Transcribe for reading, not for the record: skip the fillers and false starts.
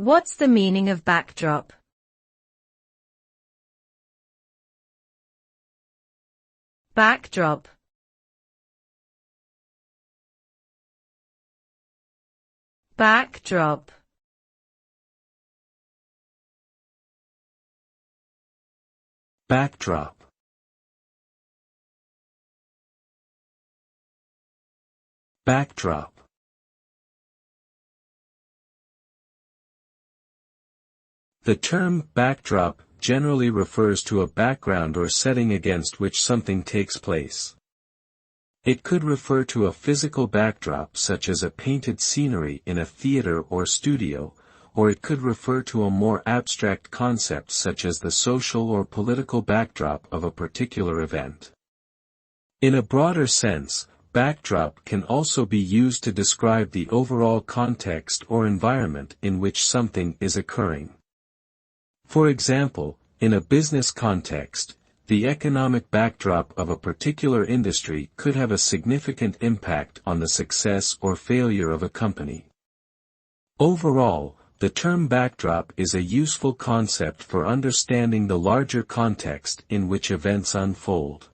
What's the meaning of backdrop? Backdrop. Backdrop. Backdrop. Backdrop. The term backdrop generally refers to a background or setting against which something takes place. It could refer to a physical backdrop such as a painted scenery in a theater or studio, or it could refer to a more abstract concept such as the social or political backdrop of a particular event. In a broader sense, backdrop can also be used to describe the overall context or environment in which something is occurring. For example, in a business context, the economic backdrop of a particular industry could have a significant impact on the success or failure of a company. Overall, the term backdrop is a useful concept for understanding the larger context in which events unfold.